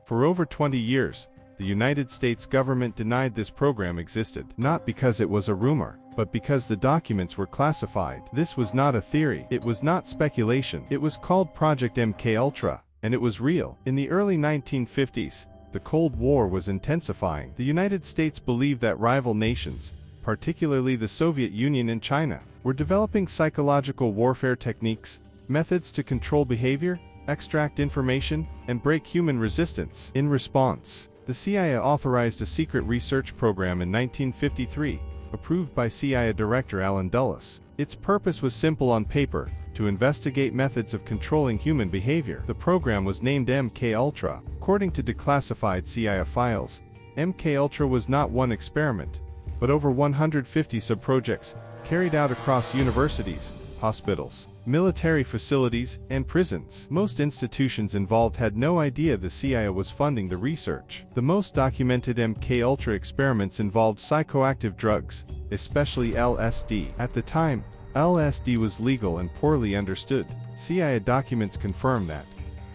For over 20 years, the United States government denied this program existed, not because it was a rumor, but because the documents were classified. This was not a theory, it was not speculation, it was called Project MKUltra, and it was real. In the early 1950s, the Cold War was intensifying. The United States believed that rival nations, particularly the Soviet Union and China, were developing psychological warfare techniques, methods to control behavior, extract information, and break human resistance. In response, the CIA authorized a secret research program in 1953, approved by CIA Director Allen Dulles. Its purpose was simple on paper: to investigate methods of controlling human behavior. The program was named MKUltra. According to declassified CIA files, MKUltra was not one experiment, but over 150 sub-projects carried out across universities, hospitals, military facilities, and prisons. Most institutions involved had no idea the CIA was funding the research. The most documented MKUltra experiments involved psychoactive drugs, especially LSD. At the time, LSD was legal and poorly understood. CIA documents confirm that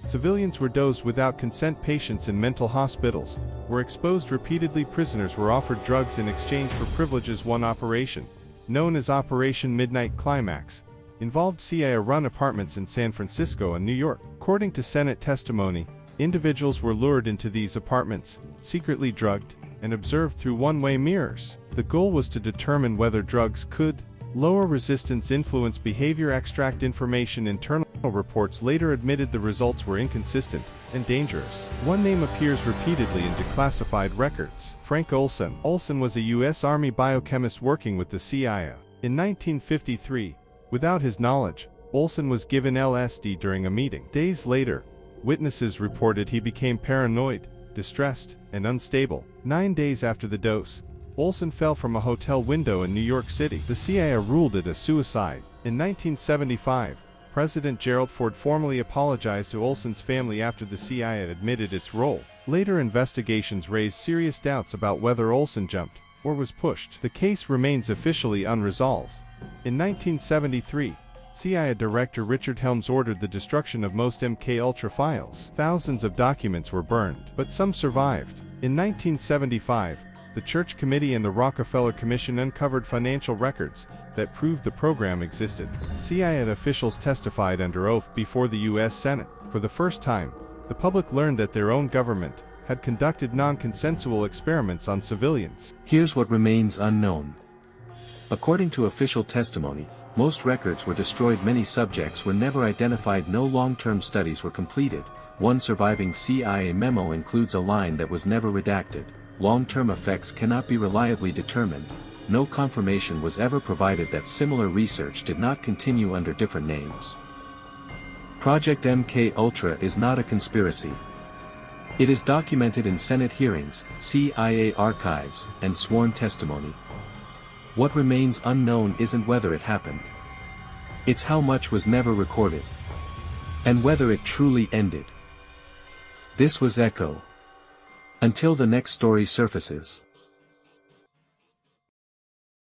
civilians were dosed without consent. Patients in mental hospitals were exposed repeatedly. Prisoners were offered drugs in exchange for privileges. One operation, known as Operation Midnight Climax, involved CIA-run apartments in San Francisco and New York. According to Senate testimony, individuals were lured into these apartments, secretly drugged, and observed through one-way mirrors. The goal was to determine whether drugs could lower resistance, influence behavior, extract information. Internal reports later admitted the results were inconsistent and dangerous. One name appears repeatedly in declassified records: Frank Olson. Olson was a U.S. Army biochemist working with the CIA. In 1953, without his knowledge, Olson was given LSD during a meeting. Days later, witnesses reported he became paranoid, distressed, and unstable. 9 days after the dose, Olson fell from a hotel window in New York City. The CIA ruled it a suicide. In 1975, President Gerald Ford formally apologized to Olson's family after the CIA admitted its role. Later investigations raised serious doubts about whether Olson jumped or was pushed. The case remains officially unresolved. In 1973, CIA Director Richard Helms ordered the destruction of most MKUltra files. Thousands of documents were burned, but some survived. In 1975, the Church Committee and the Rockefeller Commission uncovered financial records that proved the program existed. CIA officials testified under oath before the U.S. Senate. For the first time, the public learned that their own government had conducted non-consensual experiments on civilians. Here's what remains unknown. According to official testimony, most records were destroyed, many subjects were never identified, no long-term studies were completed. One surviving CIA memo includes a line that was never redacted: long-term effects cannot be reliably determined. No confirmation was ever provided that similar research did not continue under different names. Project MKUltra is not a conspiracy. It is documented in Senate hearings, CIA archives, and sworn testimony. What remains unknown isn't whether it happened. It's how much was never recorded. And whether it truly ended. This was Echo. Until the next story surfaces.